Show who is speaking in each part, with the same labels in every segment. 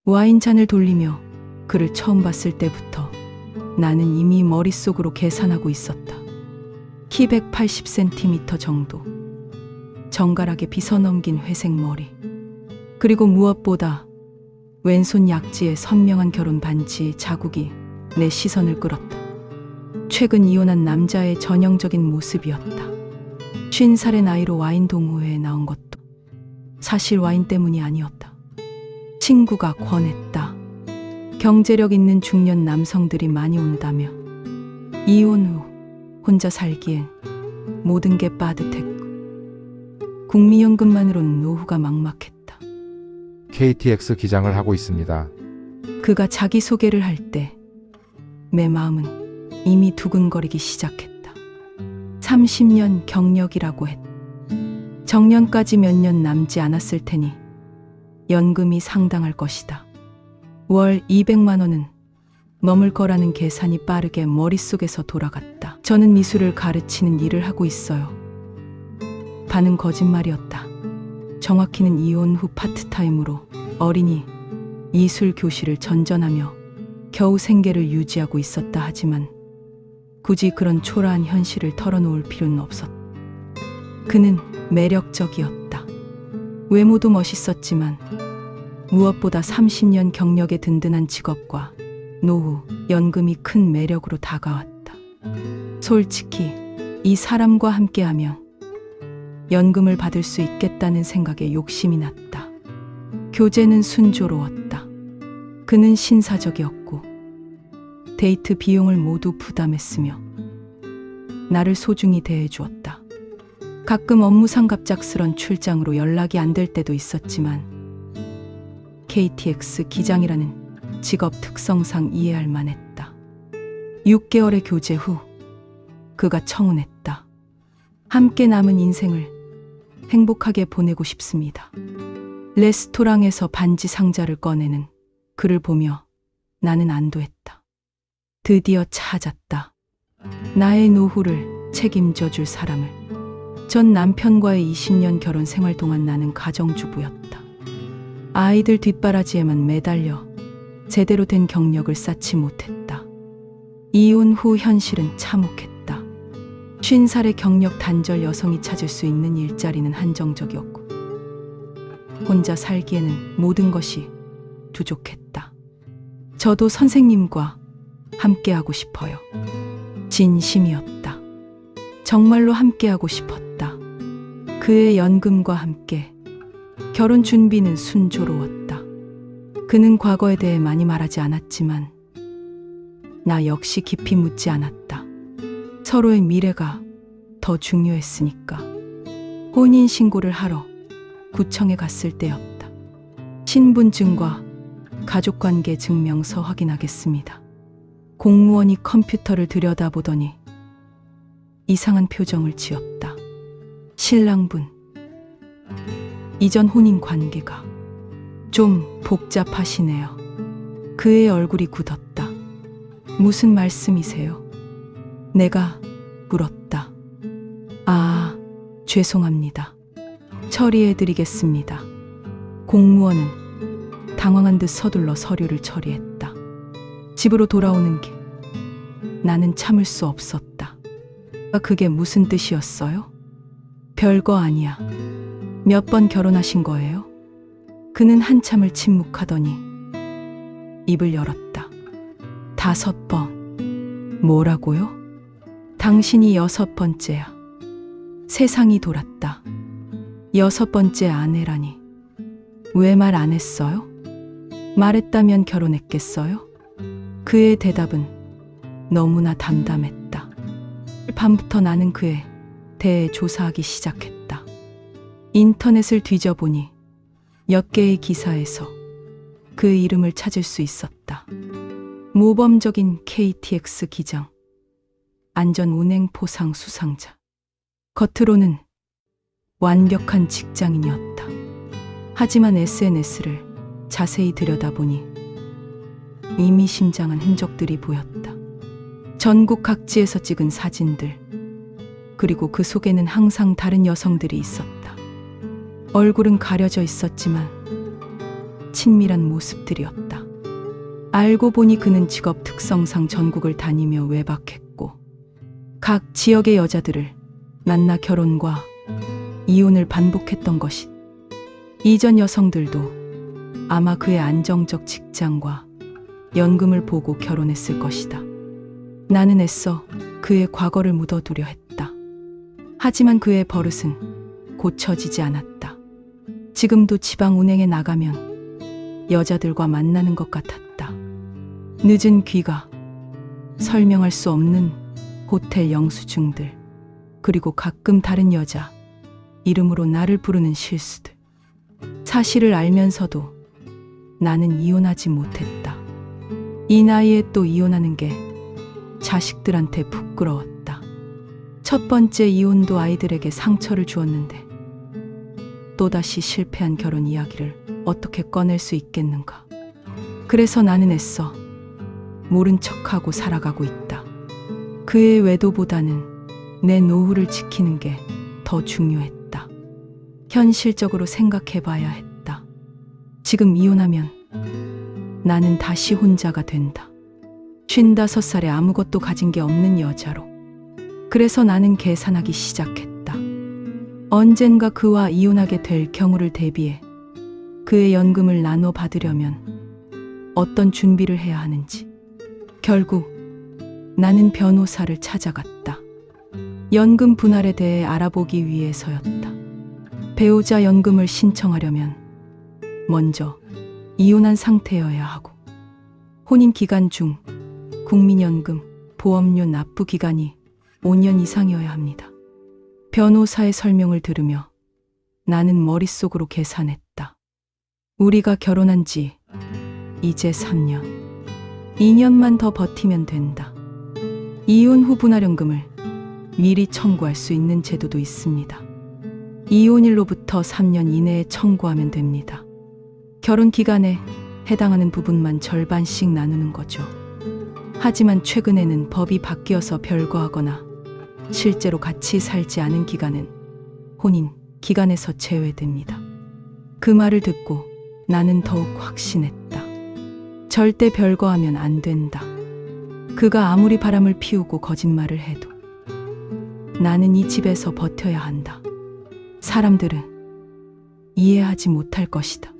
Speaker 1: 와인잔을 돌리며 그를 처음 봤을 때부터 나는 이미 머릿속으로 계산하고 있었다. 키 180cm 정도, 정갈하게 빗어넘긴 회색 머리, 그리고 무엇보다 왼손 약지에 선명한 결혼 반지 자국이 내 시선을 끌었다. 최근 이혼한 남자의 전형적인 모습이었다. 50살의 나이로 와인 동호회에 나온 것도 사실 와인 때문이 아니었다. 친구가 권했다. 경제력 있는 중년 남성들이 많이 온다며. 이혼 후 혼자 살기엔 모든 게 빠듯했고 국민연금만으론 노후가 막막했다.
Speaker 2: KTX 기장을 하고 있습니다.
Speaker 1: 그가 자기소개를 할 때 내 마음은 이미 두근거리기 시작했다. 30년 경력이라고 했다. 정년까지 몇 년 남지 않았을 테니 연금이 상당할 것이다. 월 200만 원은 넘을 거라는 계산이 빠르게 머릿속에서 돌아갔다. 저는 미술을 가르치는 일을 하고 있어요. 반은 거짓말이었다. 정확히는 이혼 후 파트타임으로 어린이 미술 교실을 전전하며 겨우 생계를 유지하고 있었다. 하지만 굳이 그런 초라한 현실을 털어놓을 필요는 없었다. 그는 매력적이었다. 외모도 멋있었지만 무엇보다 30년 경력의 든든한 직업과 노후, 연금이 큰 매력으로 다가왔다. 솔직히 이 사람과 함께하면 연금을 받을 수 있겠다는 생각에 욕심이 났다. 교제는 순조로웠다. 그는 신사적이었고 데이트 비용을 모두 부담했으며 나를 소중히 대해주었다. 가끔 업무상 갑작스런 출장으로 연락이 안 될 때도 있었지만 KTX 기장이라는 직업 특성상 이해할 만했다. 6개월의 교제 후 그가 청혼했다. 함께 남은 인생을 행복하게 보내고 싶습니다. 레스토랑에서 반지 상자를 꺼내는 그를 보며 나는 안도했다. 드디어 찾았다. 나의 노후를 책임져 줄 사람을. 전 남편과의 20년 결혼 생활 동안 나는 가정주부였다. 아이들 뒷바라지에만 매달려 제대로 된 경력을 쌓지 못했다. 이혼 후 현실은 참혹했다. 50살의 경력 단절 여성이 찾을 수 있는 일자리는 한정적이었고 혼자 살기에는 모든 것이 부족했다. 저도 선생님과 함께하고 싶어요. 진심이었다. 정말로 함께하고 싶었다. 그의 연금과 함께 결혼 준비는 순조로웠다. 그는 과거에 대해 많이 말하지 않았지만 나 역시 깊이 묻지 않았다. 서로의 미래가 더 중요했으니까. 혼인신고를 하러 구청에 갔을 때였다. 신분증과 가족관계 증명서 확인하겠습니다. 공무원이 컴퓨터를 들여다보더니 이상한 표정을 지었다. 신랑분, 이전 혼인 관계가 좀 복잡하시네요. 그의 얼굴이 굳었다. 무슨 말씀이세요? 내가 물었다. 아, 죄송합니다. 처리해드리겠습니다. 공무원은 당황한 듯 서둘러 서류를 처리했다. 집으로 돌아오는 길, 나는 참을 수 없었다. 그게 무슨 뜻이었어요? 별거 아니야. 몇 번 결혼하신 거예요? 그는 한참을 침묵하더니 입을 열었다. 5번. 뭐라고요? 당신이 6번째야. 세상이 돌았다. 6번째 아내라니. 왜 말 안 했어요? 말했다면 결혼했겠어요? 그의 대답은 너무나 담담했다. 밤부터 나는 그에 대해 조사하기 시작했다. 인터넷을 뒤져보니 몇 개의 기사에서 그 이름을 찾을 수 있었다. 모범적인 KTX 기장, 안전운행 포상 수상자. 겉으로는 완벽한 직장인이었다. 하지만 SNS를 자세히 들여다보니 의미심장한 흔적들이 보였다. 전국 각지에서 찍은 사진들, 그리고 그 속에는 항상 다른 여성들이 있었다. 얼굴은 가려져 있었지만 친밀한 모습들이었다. 알고 보니 그는 직업 특성상 전국을 다니며 외박했고 각 지역의 여자들을 만나 결혼과 이혼을 반복했던 것이 이전 여성들도 아마 그의 안정적 직장과 연금을 보고 결혼했을 것이다. 나는 애써 그의 과거를 묻어두려 했다. 하지만 그의 버릇은 고쳐지지 않았다. 지금도 지방 운행에 나가면 여자들과 만나는 것 같았다. 늦은 귀가, 설명할 수 없는 호텔 영수증들, 그리고 가끔 다른 여자 이름으로 나를 부르는 실수들. 사실을 알면서도 나는 이혼하지 못했다. 이 나이에 또 이혼하는 게 자식들한테 부끄러웠다. 첫 번째 이혼도 아이들에게 상처를 주었는데 또다시 실패한 결혼 이야기를 어떻게 꺼낼 수 있겠는가. 그래서 나는 애써 모른 척하고 살아가고 있다. 그의 외도보다는 내 노후를 지키는 게 더 중요했다. 현실적으로 생각해봐야 했다. 지금 이혼하면 나는 다시 혼자가 된다. 55살에 아무것도 가진 게 없는 여자로. 그래서 나는 계산하기 시작했다. 언젠가 그와 이혼하게 될 경우를 대비해 그의 연금을 나눠 받으려면 어떤 준비를 해야 하는지. 결국 나는 변호사를 찾아갔다. 연금 분할에 대해 알아보기 위해서였다. 배우자 연금을 신청하려면 먼저 이혼한 상태여야 하고 혼인 기간 중 국민연금, 보험료 납부 기간이 5년 이상이어야 합니다. 변호사의 설명을 들으며 나는 머릿속으로 계산했다. 우리가 결혼한 지 이제 3년. 2년만 더 버티면 된다. 이혼 후 분할연금을 미리 청구할 수 있는 제도도 있습니다. 이혼일로부터 3년 이내에 청구하면 됩니다. 결혼 기간에 해당하는 부분만 절반씩 나누는 거죠. 하지만 최근에는 법이 바뀌어서 별거하거나 실제로 같이 살지 않은 기간은 혼인 기간에서 제외됩니다. 그 말을 듣고 나는 더욱 확신했다. 절대 별거하면 안 된다. 그가 아무리 바람을 피우고 거짓말을 해도 나는 이 집에서 버텨야 한다. 사람들은 이해하지 못할 것이다.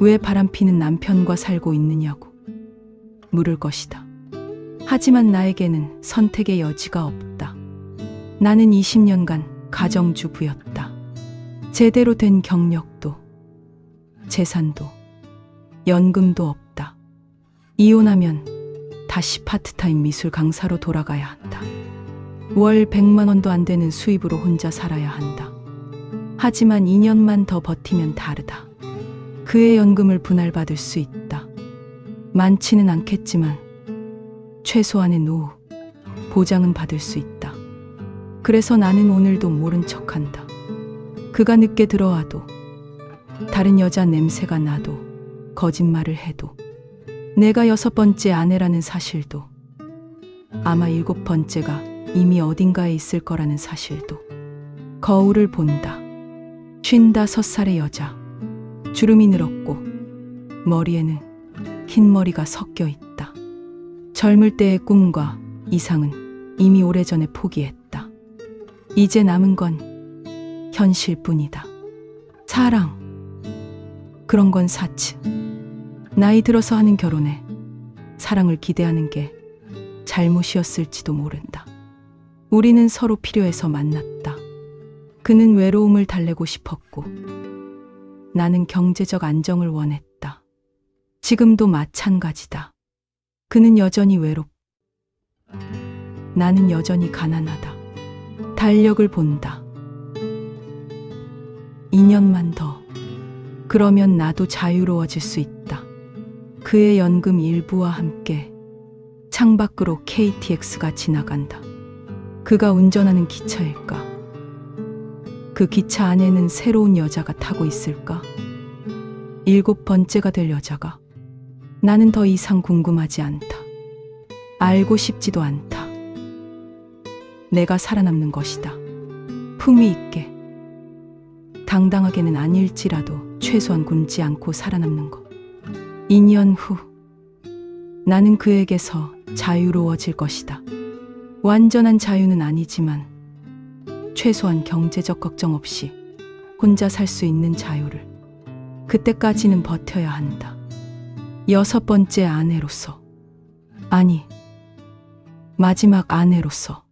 Speaker 1: 왜 바람피는 남편과 살고 있느냐고 물을 것이다. 하지만 나에게는 선택의 여지가 없다. 나는 20년간 가정주부였다. 제대로 된 경력도, 재산도, 연금도 없다. 이혼하면 다시 파트타임 미술 강사로 돌아가야 한다. 월 100만 원도 안 되는 수입으로 혼자 살아야 한다. 하지만 2년만 더 버티면 다르다. 그의 연금을 분할받을 수 있다. 많지는 않겠지만 최소한의 노후 보장은 받을 수 있다. 그래서 나는 오늘도 모른 척한다. 그가 늦게 들어와도, 다른 여자 냄새가 나도, 거짓말을 해도, 내가 6번째 아내라는 사실도, 아마 7번째가 이미 어딘가에 있을 거라는 사실도. 거울을 본다. 55살의 여자. 주름이 늘었고 머리에는 흰 머리가 섞여 있다. 젊을 때의 꿈과 이상은 이미 오래전에 포기했다. 이제 남은 건 현실뿐이다. 사랑. 그런 건 사치. 나이 들어서 하는 결혼에 사랑을 기대하는 게 잘못이었을지도 모른다. 우리는 서로 필요해서 만났다. 그는 외로움을 달래고 싶었고 나는 경제적 안정을 원했다. 지금도 마찬가지다. 그는 여전히 외롭고 나는 여전히 가난하다. 달력을 본다. 2년만 더. 그러면 나도 자유로워질 수 있다. 그의 연금 일부와 함께 창밖으로 KTX가 지나간다. 그가 운전하는 기차일까? 그 기차 안에는 새로운 여자가 타고 있을까? 7번째가 될 여자가. 나는 더 이상 궁금하지 않다. 알고 싶지도 않다. 내가 살아남는 것이다. 품위 있게. 당당하게는 아닐지라도 최소한 굶지 않고 살아남는 것. 2년 후 나는 그에게서 자유로워질 것이다. 완전한 자유는 아니지만 최소한 경제적 걱정 없이 혼자 살 수 있는 자유를. 그때까지는 버텨야 한다. 6번째 아내로서. 아니, 마지막 아내로서.